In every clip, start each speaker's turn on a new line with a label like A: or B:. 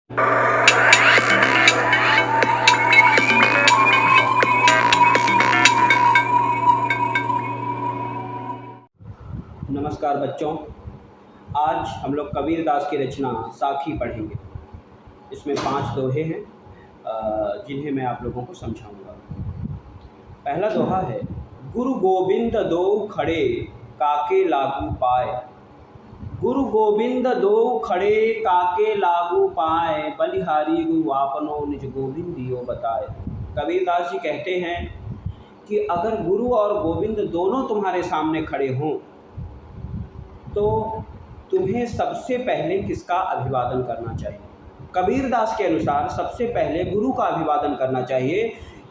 A: नमस्कार बच्चों, आज हम लोग कबीरदास की रचना साखी पढ़ेंगे। इसमें 5 दोहे हैं जिन्हें मैं आप लोगों को समझाऊंगा। पहला दोहा है, गुरु गोविंद दो खड़े काके लागू पाए। गुरु गोविंद दो खड़े काके लागू पाए, बलिहारी गुरु आपनो निज गोविंदियो बताए। कबीरदास जी कहते हैं कि अगर गुरु और गोविंद दोनों तुम्हारे सामने खड़े हों तो तुम्हें सबसे पहले किसका अभिवादन करना चाहिए? कबीरदास के अनुसार सबसे पहले गुरु का अभिवादन करना चाहिए,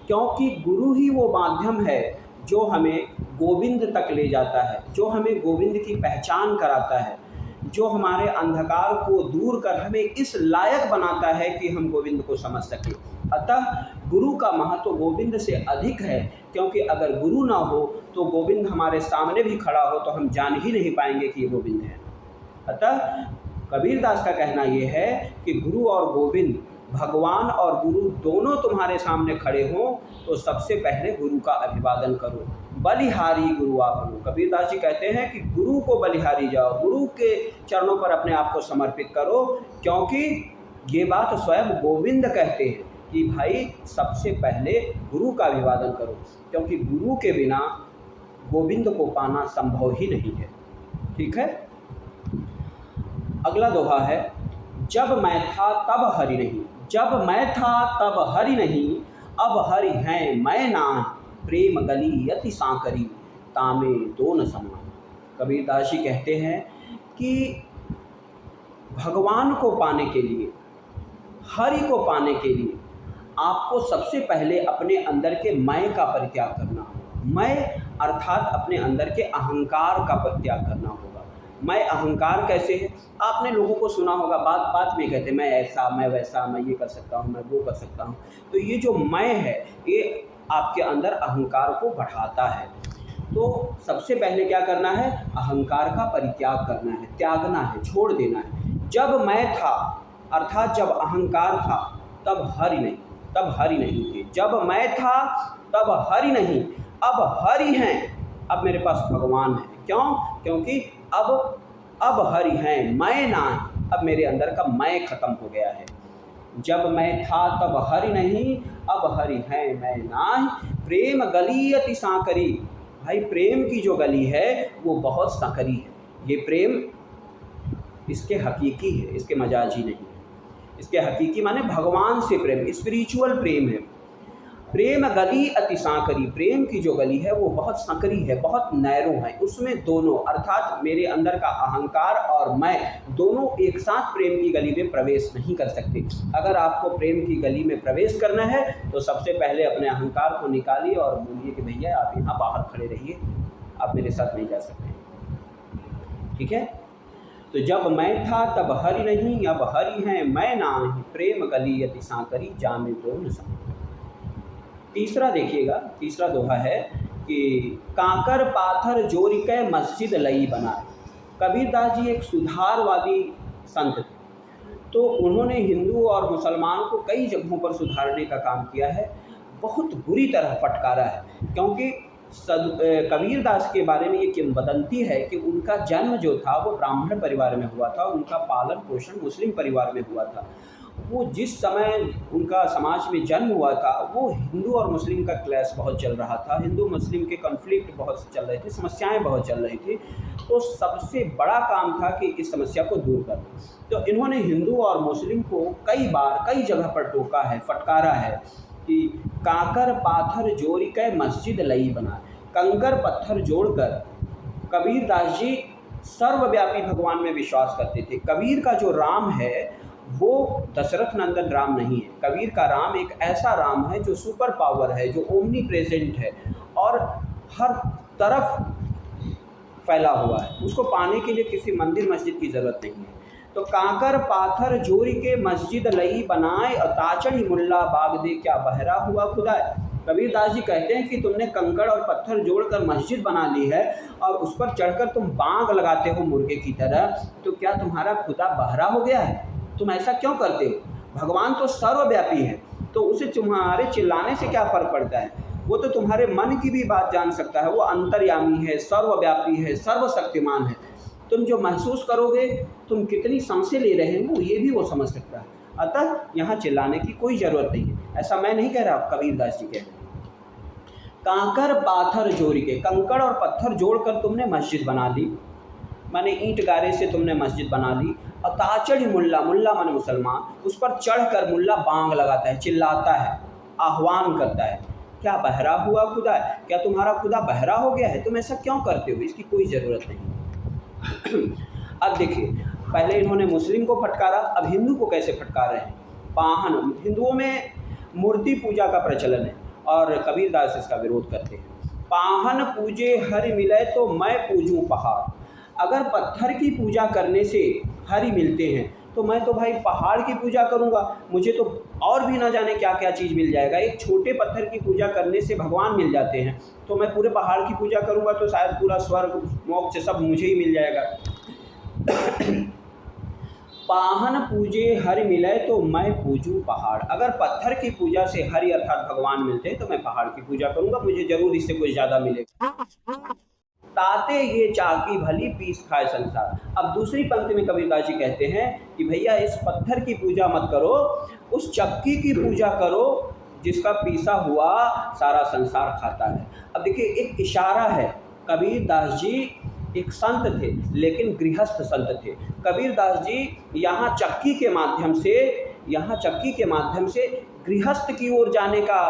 A: क्योंकि गुरु ही वो माध्यम है जो हमें गोविंद तक ले जाता है, जो हमें गोविंद की पहचान कराता है, जो हमारे अंधकार को दूर कर हमें इस लायक बनाता है कि हम गोविंद को समझ सकें। अतः गुरु का महत्व गोविंद से अधिक है, क्योंकि अगर गुरु ना हो तो गोविंद हमारे सामने भी खड़ा हो तो हम जान ही नहीं पाएंगे कि ये गोविंद है। अतः कबीरदास का कहना ये है कि गुरु और गोविंद, भगवान और गुरु दोनों तुम्हारे सामने खड़े हों तो सबसे पहले गुरु का अभिवादन करो। बलिहारी गुरु आपनो, कबीरदास जी कहते हैं कि गुरु को बलिहारी जाओ, गुरु के चरणों पर अपने आप को समर्पित करो, क्योंकि ये बात स्वयं गोविंद कहते हैं कि भाई सबसे पहले गुरु का अभिवादन करो, क्योंकि गुरु के बिना गोविंद को पाना संभव ही नहीं है। ठीक है। अगला दोहा है, जब मैं था तब हरि नहीं। जब मैं था तब हरि नहीं, अब हरि हैं मैं नाहीं। प्रेम गली अति सांकरी, तामे दो न समान। कबीरदास जी कहते हैं कि भगवान को पाने के लिए, हरि को पाने के लिए आपको सबसे पहले अपने अंदर के मैं का परित्याग करना होगा। मैं अर्थात अपने अंदर के अहंकार का परित्याग करना होगा। मैं अहंकार कैसे है? आपने लोगों को सुना होगा, बात बात में कहते मैं ऐसा, मैं वैसा, मैं ये कर सकता हूँ, मैं वो कर सकता हूँ। तो ये जो मैं है ये आपके अंदर अहंकार को बढ़ाता है। तो सबसे पहले क्या करना है? अहंकार का परित्याग करना है, त्यागना है, छोड़ देना है। जब मैं था अर्थात जब अहंकार था तब हरि नहीं, तब हरि नहीं थे। जब मैं था तब हरि नहीं, अब हरि हैं, अब मेरे पास भगवान है। क्यों? क्योंकि अब हरि हैं मैं नाहीं, अब मेरे अंदर का मैं खत्म हो गया है। जब मैं था तब हरि नहीं, अब हरि हैं मैं नाहीं। प्रेम गली अति सांकरी, भाई प्रेम की जो गली है वो बहुत सांकरी है। ये प्रेम इसके हकीकी है, इसके मजाजी नहीं है। इसके हकीकी माने भगवान से प्रेम, स्पिरिचुअल प्रेम है। प्रेम गली अति सांकरी, प्रेम की जो गली है वो बहुत सांकरी है, बहुत नैरो है। उसमें दोनों अर्थात मेरे अंदर का अहंकार और मैं दोनों एक साथ प्रेम की गली में प्रवेश नहीं कर सकते। अगर आपको प्रेम की गली में प्रवेश करना है तो सबसे पहले अपने अहंकार को निकालिए और बोलिए कि भैया आप यहाँ बाहर खड़े रहिए, आप मेरे साथ नहीं जा सकते। ठीक है। तो जब मैं था तब हरि नहीं, अब हरि हैं मैं नाहीं। प्रेम गली अति सांकरी, जामे दो न समान। तीसरा देखिएगा, तीसरा दोहा है कि काकर पाथर जोरी के मस्जिद लई बनाए। कबीरदास जी एक सुधारवादी संत थे, तो उन्होंने हिंदू और मुसलमान को कई जगहों पर सुधारने का काम किया है, बहुत बुरी तरह फटकारा है। क्योंकि कबीरदास के बारे में ये किंवदंती है कि उनका जन्म जो था वो ब्राह्मण परिवार में हुआ था, उनका पालन पोषण मुस्लिम परिवार में हुआ था। वो जिस समय उनका समाज में जन्म हुआ था वो हिंदू और मुस्लिम का क्लैश बहुत चल रहा था, हिंदू मुस्लिम के कॉन्फ्लिक्ट बहुत चल रहे थे, समस्याएं बहुत चल रही थी। तो सबसे बड़ा काम था कि इस समस्या को दूर करना। तो इन्होंने हिंदू और मुस्लिम को कई बार कई जगह पर टोका है, फटकारा है कि काकर पाथर जोड़ी के मस्जिद लई बनाए। कंकर पत्थर जोड़कर कबीरदास जी सर्वव्यापी भगवान में विश्वास करते थे। कबीर का जो राम है वो दशरथ नंदन राम नहीं है। कबीर का राम एक ऐसा राम है जो सुपर पावर है, जो ओमनी प्रेजेंट है और हर तरफ फैला हुआ है। उसको पाने के लिए किसी मंदिर मस्जिद की ज़रूरत नहीं है। तो काकर पाथर जोरी के मस्जिद लई बनाए, और ताचड़ी मुल्ला बाग दे क्या बहरा हुआ खुदा। कबीरदास जी कहते हैं कि तुमने कंकड़ और पत्थर जोड़कर मस्जिद बना ली है और उस पर चढ़कर तुम बांग लगाते हो मुर्गे की तरह, तो क्या तुम्हारा खुदा बहरा हो गया है? तुम ऐसा क्यों करते हो? भगवान तो सर्वव्यापी है, तो उसे तुम्हारे चिल्लाने से क्या फ़र्क पड़ता है? वो तो तुम्हारे मन की भी बात जान सकता है, वो अंतर्यामी है, सर्वव्यापी है, सर्वशक्तिमान है। तुम जो महसूस करोगे, तुम कितनी सांसें ले रहे हो, ये भी वो समझ सकता है। अतः यहाँ चिल्लाने की कोई ज़रूरत नहीं है। ऐसा मैं नहीं कह रहा, कबीरदास जी कह रहे हैं। कांकर पाथर जोड़ के, कंकड़ और पत्थर जोड़कर तुमने मस्जिद बना ली, माने ईंट गारे से तुमने मस्जिद बना ली। और ताचढ़ मुल्ला, मुल्ला माने मुसलमान, उस पर चढ़कर मुल्ला बांग लगाता है, चिल्लाता है, आह्वान करता है। क्या बहरा हुआ खुदा है? क्या तुम्हारा खुदा बहरा हो गया है? तुम ऐसा क्यों करते हो? इसकी कोई ज़रूरत नहीं। अब देखिए, पहले इन्होंने मुस्लिम को फटकारा, अब हिंदू को कैसे फटकार रहे हैं? पाहन, हिंदुओं में मूर्ति पूजा का प्रचलन है और कबीरदास इसका विरोध करते हैं। पाहन पूजे हरि मिले तो मैं पूजूं पहाड़। अगर पत्थर की पूजा करने से हरि मिलते हैं तो मैं तो भाई पहाड़ की पूजा करूंगा, मुझे तो और भी ना जाने क्या क्या चीज़ मिल जाएगा। एक छोटे पत्थर की पूजा करने से भगवान मिल जाते हैं, तो मैं पूरे पहाड़ की पूजा करूंगा तो शायद पूरा स्वर्ग मोक्ष सब मुझे ही मिल जाएगा। पाहन पूजे हरि मिले तो मैं पूजूं पहाड़। अगर पत्थर की पूजा से हरि अर्थात भगवान मिलते हैं तो मैं पहाड़ की पूजा करूंगा, मुझे जरूर इससे कुछ ज़्यादा मिलेगा। ताते ये चाकी भली पीस खाए संसार। अब दूसरी पंक्ति में कबीरदास जी कहते हैं कि भैया इस पत्थर की पूजा मत करो, उस चक्की की पूजा करो जिसका पीसा हुआ सारा संसार खाता है। अब देखिए, एक इशारा है। कबीरदास जी एक संत थे, लेकिन गृहस्थ संत थे। कबीरदास जी यहाँ चक्की के माध्यम से गृहस्थ की ओर जाने का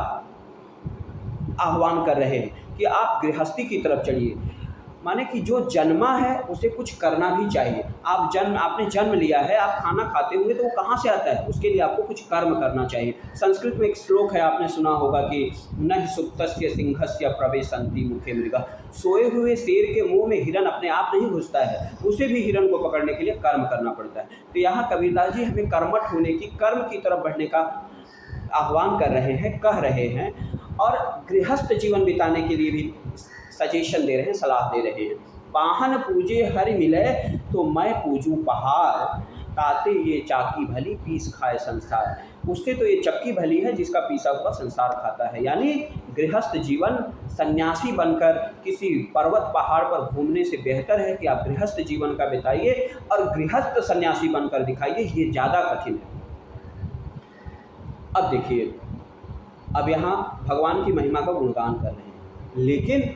A: आह्वान कर रहे हैं कि आप गृहस्थी की तरफ चलिए। माने कि जो जन्मा है उसे कुछ करना भी चाहिए। आपने जन्म लिया है, आप खाना खाते होंगे तो वो कहाँ से आता है? उसके लिए आपको कुछ कर्म करना चाहिए। संस्कृत में एक श्लोक है, आपने सुना होगा कि न हि सुप्तस्य सिंहस्य प्रवेशन्ति मुखे मृगा। सोए हुए शेर के मुंह में हिरन अपने आप नहीं घुसता है, उसे भी हिरन को पकड़ने के लिए कर्म करना पड़ता है। तो यहाँ कबीरदास जी हमें कर्मठ होने की, कर्म की तरफ बढ़ने का आह्वान कर रहे हैं, कह रहे हैं, और गृहस्थ जीवन बिताने के लिए भी सजेशन दे रहे हैं, सलाह दे रहे हैं। पाहन पूजे हरि मिले तो मैं पूजूं पहाड़। ताते ये चाकी भली पीस खाए संसार। उससे तो ये चक्की भली है जिसका पीसा हुआ संसार खाता है। यानी गृहस्थ जीवन सन्यासी बनकर किसी पर्वत पहाड़ पर घूमने से बेहतर है कि आप गृहस्थ जीवन का बिताइए और गृहस्थ सन्यासी बनकर दिखाइए, ये ज़्यादा कठिन है। अब देखिए, अब यहाँ भगवान की महिमा का गुणगान कर रहे हैं, लेकिन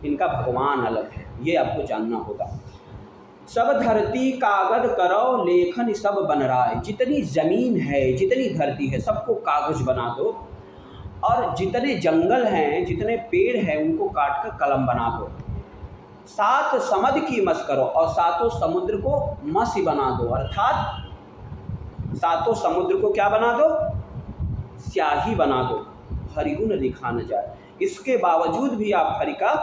A: इनका भगवान अलग है, ये आपको जानना होगा। सब धरती कागज करो लेखन सब बन रहा है। जितनी ज़मीन है, जितनी धरती है, सबको कागज बना दो, और जितने जंगल हैं, जितने पेड़ हैं, उनको काट कर कलम बना दो। सात समद की मस करो, और सातों समुद्र को मसी बना दो। अर्थात सातों समुद्र को क्या बना दो? स्याही बना दो, हरिगुण लिखा न जाए। इसके बावजूद भी आप हरि का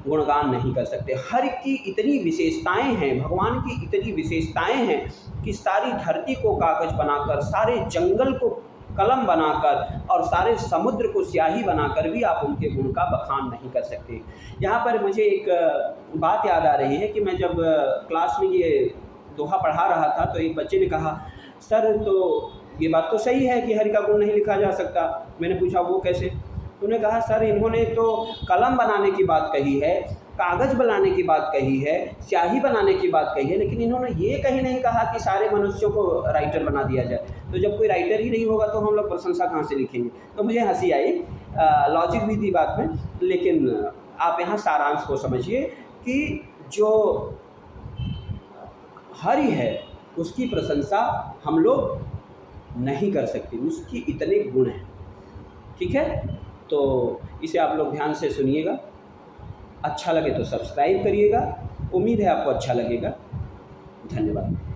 A: गुणगान नहीं कर सकते। हरि की इतनी विशेषताएं हैं, भगवान की इतनी विशेषताएं हैं कि सारी धरती को कागज बनाकर, सारे जंगल को कलम बनाकर और सारे समुद्र को स्याही बनाकर भी आप उनके गुण का बखान नहीं कर सकते। यहाँ पर मुझे एक बात याद आ रही है कि मैं जब क्लास में ये दोहा पढ़ा रहा था तो एक बच्चे ने कहा, सर तो ये बात तो सही है कि हरि का गुण नहीं लिखा जा सकता। मैंने पूछा वो कैसे? उन्होंने कहा, सर इन्होंने तो कलम बनाने की बात कही है, कागज़ बनाने की बात कही है, स्याही बनाने की बात कही है, लेकिन इन्होंने ये कहीं नहीं कहा कि सारे मनुष्यों को राइटर बना दिया जाए। तो जब कोई राइटर ही नहीं होगा तो हम लोग प्रशंसा कहाँ से लिखेंगे? तो मुझे हंसी आई, लॉजिक भी थी बात में, लेकिन आप यहाँ सारांश को समझिए कि जो हरि है उसकी प्रशंसा हम लोग नहीं कर सकते, उसकी इतने गुण हैं। ठीक है, तो इसे आप लोग ध्यान से सुनिएगा। अच्छा लगे तो सब्सक्राइब करिएगा। उम्मीद है आपको अच्छा लगेगा। धन्यवाद।